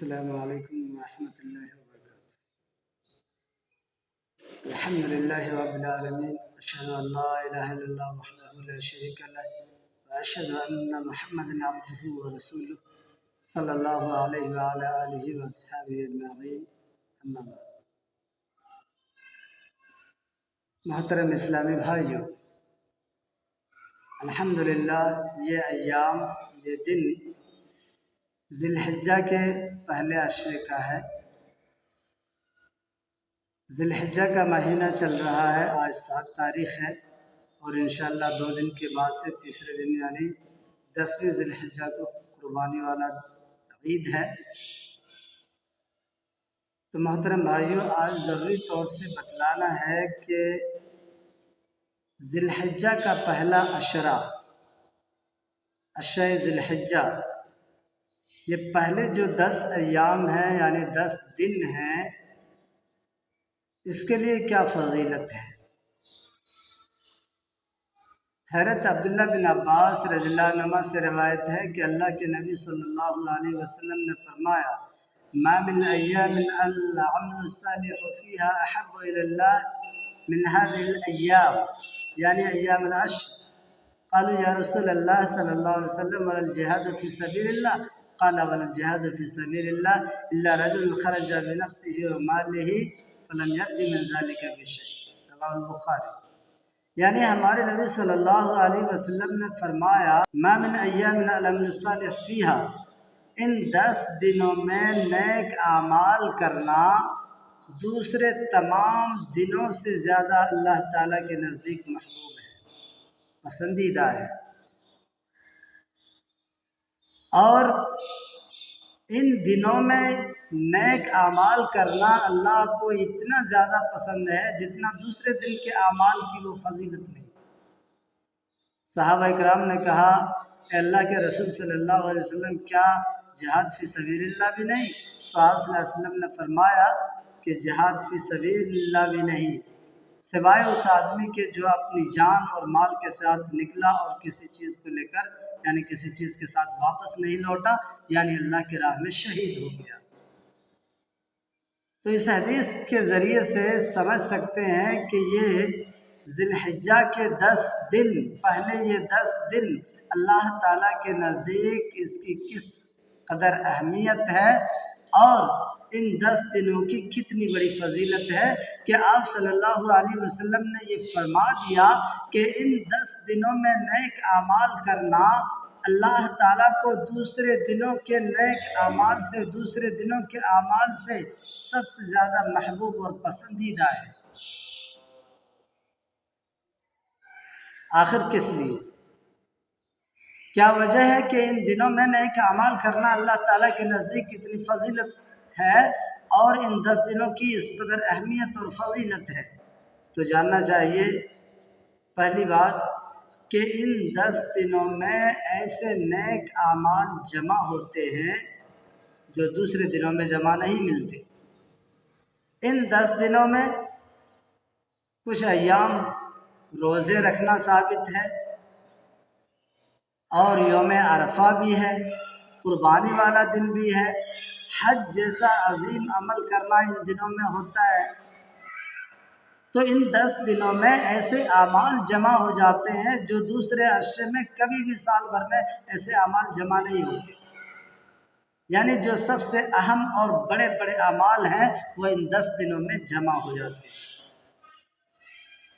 السلام علیکم ورحمۃ اللہ وبرکاتہ۔ الحمد للہ رب العالمین، اشہد ان لا الہ الا اللہ وحدہ لا شریک لہ واشہد ان محمدا عبدہ ورسولہ صلی اللہ علیہ وعلی آلہ واصحابہ اجمعین، اما بعد۔ محترم اسلامی بھائیوں، الحمدللہ یہ ایام، یہ دن ذی الحجہ کے پہلے عشرے کا ہے۔ ذی الحجہ کا مہینہ چل رہا ہے، آج 7 تاریخ ہے اور انشاءاللہ 2 دن کے بعد سے تیسرے دن یعنی 10ویں ذی الحجہ کو قربانی والا عید ہے۔ تو محترم بھائیوں، آج ضروری طور سے بتلانا ہے کہ ذی الحجہ کا پہلا عشرہ، عشرہ ذی الحجہ، یہ پہلے جو 10 ایام ہیں یعنی 10 دن ہیں، اس کے لیے کیا فضیلت ہے؟ حضرت عبداللہ بن عباس رضی اللہ عنہما سے روایت ہے کہ اللہ کے نبی صلی اللہ علیہ وسلم نے فرمایا: ما من ایام العمل الصالح فیہا احب الی اللہ من هذه الایام، یعنی ایام العشر۔ قالوا یا رسول اللہ صلی اللہ علیہ وسلم ولا الجہاد فی سبیل اللہ؟ قال ولا الجہاد فی سبیل اللہ الا رجل خرج بنفسه وماله فلم يرج من ذلك بشيء، رواه البخاری۔ یعنی ہمارے نبی صلی اللہ علیہ وسلم نے فرمایا: ما من ایام العمل الصالح فیہا، ان 10 دنوں میں نیک اعمال کرنا دوسرے تمام دنوں سے زیادہ اللہ تعالیٰ کے نزدیک محبوب ہے، پسندیدہ ہے۔ اور ان دنوں میں نیک اعمال کرنا اللہ کو اتنا زیادہ پسند ہے جتنا دوسرے دن کے اعمال کی وہ فضیلت نہیں۔ صحابہ اکرام نے کہا: اے اللہ کے رسول صلی اللہ علیہ وسلم، کیا جہاد فی سبیل اللہ بھی نہیں؟ تو آپ صلی اللہ علیہ وسلم نے فرمایا کہ جہاد فی سبیل اللہ بھی نہیں، سوائے اس آدمی کے جو اپنی جان اور مال کے ساتھ نکلا اور کسی چیز کو لے کر یعنی کسی چیز کے ساتھ واپس نہیں لوٹا، یعنی اللہ کی راہ میں شہید ہو گیا۔ تو اس حدیث کے ذریعے سے سمجھ سکتے ہیں کہ یہ ذی الحجہ کے 10 دن، پہلے یہ 10 دن اللہ تعالیٰ کے نزدیک اس کی کس قدر اہمیت ہے اور ان 10 دنوں کی کتنی بڑی فضیلت ہے کہ آپ صلی اللہ علیہ وسلم نے یہ فرما دیا کہ ان 10 دنوں میں نیک اعمال کرنا اللہ تعالیٰ کو دوسرے دنوں کے نیک اعمال سے، دوسرے دنوں کے اعمال سے سب سے زیادہ محبوب اور پسندیدہ ہے۔ آخر کس لیے؟ کیا وجہ ہے کہ ان دنوں میں نیک اعمال کرنا اللہ تعالیٰ کے نزدیک اتنی فضیلت ہے اور ان 10 دنوں کی اس قدر اہمیت اور فضیلت ہے؟ تو جاننا چاہیے پہلی بات کہ ان 10 دنوں میں ایسے نیک اعمال جمع ہوتے ہیں جو دوسرے دنوں میں جمع نہیں ملتے۔ ان 10 دنوں میں کچھ ایام روزے رکھنا ثابت ہے اور یوم عرفہ بھی ہے، قربانی والا دن بھی ہے، حج جیسا عظیم عمل کرنا ان دنوں میں ہوتا ہے۔ تو ان 10 دنوں میں ایسے اعمال جمع ہو جاتے ہیں جو دوسرے عشرے میں کبھی بھی سال بھر میں ایسے اعمال جمع نہیں ہوتے، یعنی جو سب سے اہم اور بڑے بڑے اعمال ہیں وہ ان 10 دنوں میں جمع ہو جاتے ہیں۔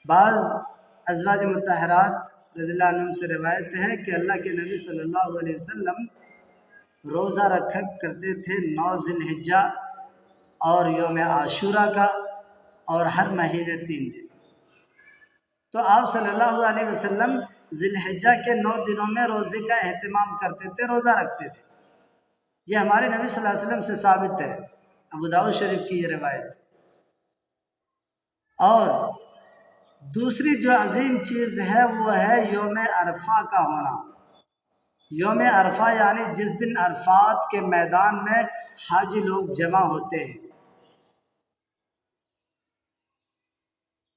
بعض ازواج مطہرات رضی اللہ عنہم سے روایت ہے کہ اللہ کے نبی صلی اللہ علیہ وسلم روزہ رکھا کرتے تھے 9 ذی الحجہ اور یوم عاشوراء کا، اور ہر مہینے 3 دن۔ تو آپ صلی اللہ علیہ وسلم ذی الحجہ کے 9 دنوں میں روزے کا اہتمام کرتے تھے، روزہ رکھتے تھے۔ یہ ہمارے نبی صلی اللہ علیہ وسلم سے ثابت ہے، ابو داؤد شریف کی یہ روایت ہے۔ اور دوسری جو عظیم چیز ہے وہ ہے یوم عرفہ کا ہونا۔ یوم عرفہ یعنی جس دن عرفات کے میدان میں حاجی لوگ جمع ہوتے ہیں،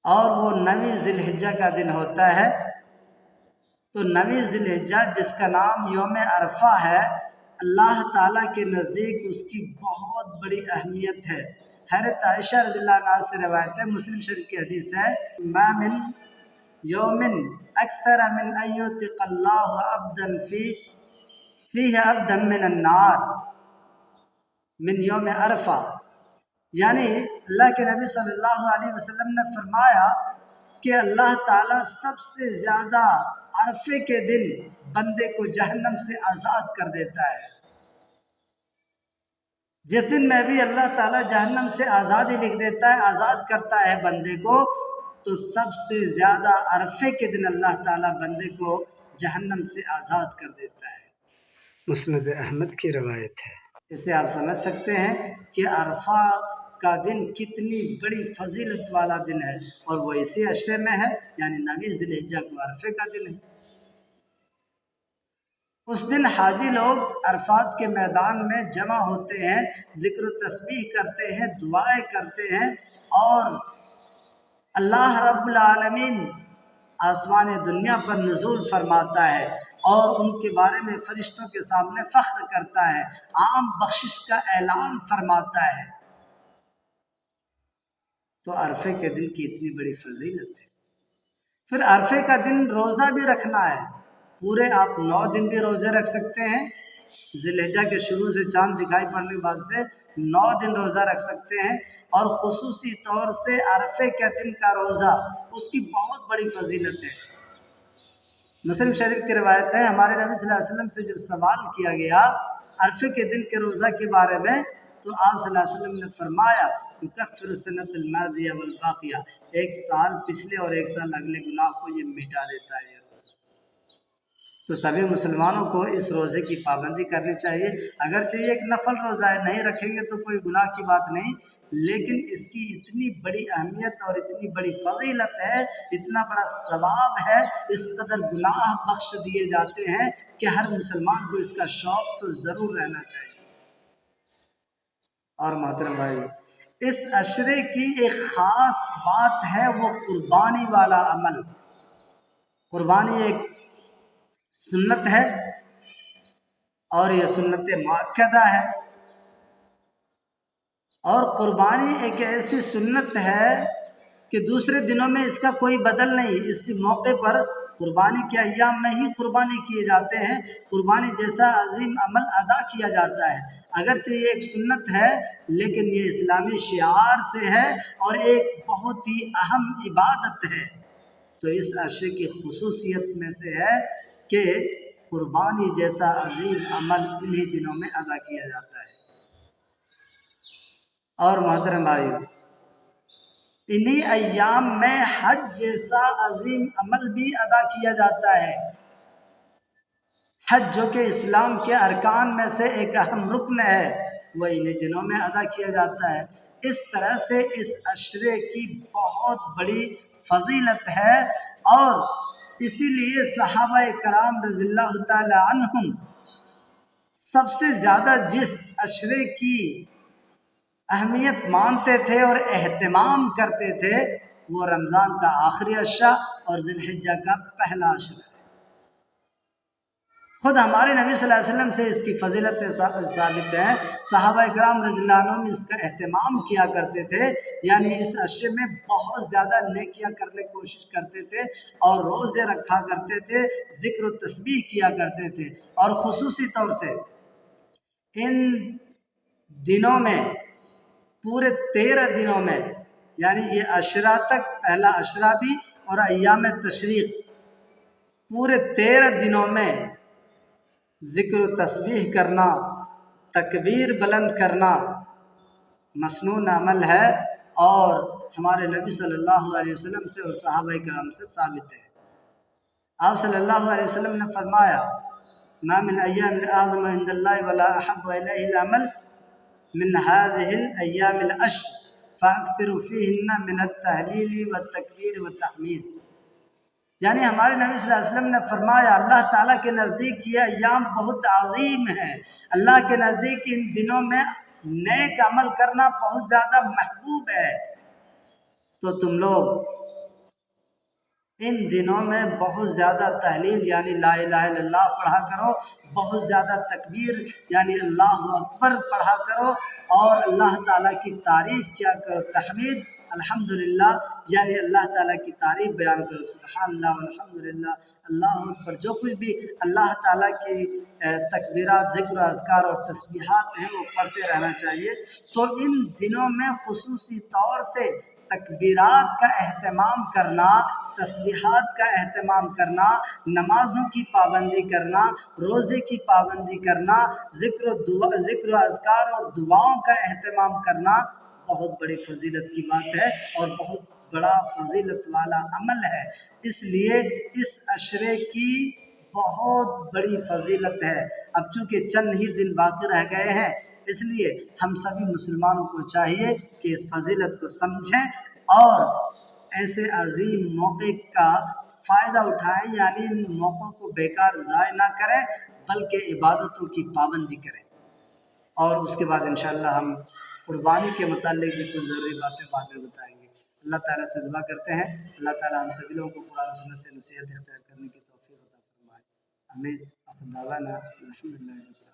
اور وہ 9 ذی الحجہ کا دن ہوتا ہے۔ تو 9 ذی الحجہ جس کا نام یوم عرفہ ہے، اللہ تعالیٰ کے نزدیک اس کی بہت بڑی اہمیت ہے۔ حضرت عائشہ رضی اللہ عنہا سے روایت ہے، مسلم شریف کی حدیث ہے، ما من یومن اکثر من ان یعتق اللہ عبدا فیہ عبدا من النار من یوم عرفہ، یعنی اللہ کے نبی صلی اللہ علیہ وسلم نے فرمایا کہ اللہ تعالیٰ سب سے زیادہ عرفے کے دن بندے کو جہنم سے آزاد کر دیتا ہے۔ جس دن میں بھی اللہ تعالیٰ جہنم سے آزادی لکھ دیتا ہے، آزاد کرتا ہے بندے کو، تو سب سے زیادہ عرفے کے دن اللہ تعالیٰ بندے کو جہنم سے آزاد کر دیتا ہے۔ مسند احمد کی روایت ہے۔ اس سے آپ سمجھ سکتے ہیں کہ عرفہ کا دن کتنی بڑی فضیلت والا دن ہے، اور وہ اسی عشرے میں ہے، یعنی 9 ذی الحجہ کو عرفے کا دن ہے۔ اس دن حاجی لوگ عرفات کے میدان میں جمع ہوتے ہیں، ذکر و تسبیح کرتے ہیں، دعائیں کرتے ہیں، اور اللہ رب العالمین آسمان دنیا پر نزول فرماتا ہے اور ان کے بارے میں فرشتوں کے سامنے فخر کرتا ہے، عام بخشش کا اعلان فرماتا ہے۔ تو عرفے کے دن کی اتنی بڑی فضیلت ہے۔ پھر عرفے کا دن روزہ بھی رکھنا ہے، پورے آپ 9 دن بھی روزے رکھ سکتے ہیں، ذی الحجہ کے شروع سے چاند دکھائی پڑنے کے بعد سے 9 دن روزہ رکھ سکتے ہیں، اور خصوصی طور سے عرفے کے دن کا روزہ، اس کی بہت بڑی فضیلت ہے۔ مسلم شریف کی روایت ہے، ہمارے نبی صلی اللہ علیہ وسلم سے جب سوال کیا گیا عرفے کے دن کے روزہ کے بارے میں، تو آپ صلی اللہ علیہ وسلم نے فرمایا یکفر السنۃ الماضیہ والباقیہ، ایک سال پچھلے اور ایک سال اگلے گناہ کو یہ مٹا دیتا ہے یہ روزہ۔ تو سبھی مسلمانوں کو اس روزے کی پابندی کرنی چاہیے، اگرچہ یہ ایک نفل روزہ ہے، نہیں رکھیں گے تو کوئی گناہ کی بات نہیں، لیکن اس کی اتنی بڑی اہمیت اور اتنی بڑی فضیلت ہے، اتنا بڑا ثواب ہے، اس قدر گناہ بخش دیے جاتے ہیں کہ ہر مسلمان کو اس کا شوق تو ضرور رہنا چاہیے۔ اور محترم بھائی، اس عشرے کی ایک خاص بات ہے، وہ قربانی والا عمل۔ قربانی ایک سنت ہے، اور یہ سنت مؤکدہ ہے، اور قربانی ایک ایسی سنت ہے کہ دوسرے دنوں میں اس کا کوئی بدل نہیں، اس موقع پر قربانی کے ایام میں ہی قربانی کیے جاتے ہیں، قربانی جیسا عظیم عمل ادا کیا جاتا ہے۔ اگرچہ یہ ایک سنت ہے، لیکن یہ اسلامی شعار سے ہے اور ایک بہت ہی اہم عبادت ہے۔ تو اس عشرے کی خصوصیت میں سے ہے کہ قربانی جیسا عظیم عمل انہی دنوں میں ادا کیا جاتا ہے۔ اور محترم بھائیو، انہی ایام میں حج جیسا عظیم عمل بھی ادا کیا جاتا ہے۔ حج جو کہ اسلام کے ارکان میں سے ایک اہم رکن ہے، وہ انہی دنوں میں ادا کیا جاتا ہے۔ اس طرح سے اس عشرے کی بہت بڑی فضیلت ہے، اور اسی لیے صحابہ کرام رضی اللہ تعالی عنہم سب سے زیادہ جس عشرے کی اہمیت مانتے تھے اور اہتمام کرتے تھے، وہ رمضان کا آخری عشرہ اور ذی الحجہ کا پہلا عشرہ ہے۔ خود ہمارے نبی صلی اللہ علیہ وسلم سے اس کی فضیلت ثابت ہے، صحابہ کرام رضی اللہ عنہم اس کا اہتمام کیا کرتے تھے، یعنی اس عشرے میں بہت زیادہ نیکیاں کرنے کی کوشش کرتے تھے، اور روزے رکھا کرتے تھے، ذکر و تسبیح کیا کرتے تھے، اور خصوصی طور سے ان دنوں میں، پورے 13 دنوں میں، یعنی یہ عشرہ تک، پہلا عشرہ بھی اور ایام تشریق، پورے 13 دنوں میں ذکر و تسبیح کرنا، تکبیر بلند کرنا مسنون عمل ہے، اور ہمارے نبی صلی اللہ علیہ وسلم سے اور صحابہ کرام سے ثابت ہے۔ آپ صلی اللہ علیہ وسلم نے فرمایا ما من ایام اعظم عند اللہ ولا احب الیہ العمل من هذه الايام العشر فاکثروا فیہن من التہلیل والتکبیر والتحمید، یعنی ہمارے نبی صلی اللہ علیہ وسلم نے فرمایا اللہ تعالیٰ کے نزدیک یہ ایام بہت عظیم ہیں، اللہ کے نزدیک ان دنوں میں نیک عمل کرنا بہت زیادہ محبوب ہے، تو تم لوگ ان دنوں میں بہت زیادہ تحلیل یعنی لا الہ الا اللہ پڑھا کرو، بہت زیادہ تکبیر یعنی اللہ اکبر پڑھا کرو، اور اللہ تعالیٰ کی تعریف کیا کرو، تحمید الحمدللہ یعنی اللہ تعالیٰ کی تعریف بیان کرو، سبحان اللہ والحمدللہ اللہ اکبر، جو کچھ بھی اللہ تعالیٰ کی تکبیرات، ذکر و اذکار اور تسبیحات ہیں وہ پڑھتے رہنا چاہیے۔ تو ان دنوں میں خصوصی طور سے تکبیرات کا اہتمام کرنا، تسبیحات کا اہتمام کرنا، نمازوں کی پابندی کرنا، روزے کی پابندی کرنا، ذکر و اذکار اور دعاؤں کا اہتمام کرنا بہت بڑی فضیلت کی بات ہے اور بہت بڑا فضیلت والا عمل ہے۔ اس لیے اس عشرے کی بہت بڑی فضیلت ہے۔ اب چونکہ چند ہی دن باقی رہ گئے ہیں، اس لیے ہم سبھی مسلمانوں کو چاہیے کہ اس فضیلت کو سمجھیں اور ایسے عظیم موقع کا فائدہ اٹھائیں، یعنی ان موقعوں کو بیکار ضائع نہ کریں بلکہ عبادتوں کی پابندی کریں۔ اور اس کے بعد انشاءاللہ ہم قربانی کے متعلق بھی کچھ ضروری باتیں بعد میں بتائیں گے۔ اللہ تعالیٰ سے دعا کرتے ہیں اللہ تعالیٰ ہم سبھی لوگوں کو قرآن و سنت سے نصیحت اختیار کرنے کی توفیق عطا فرمائے۔ آمین۔ آخر دعوانا الحمدللہ۔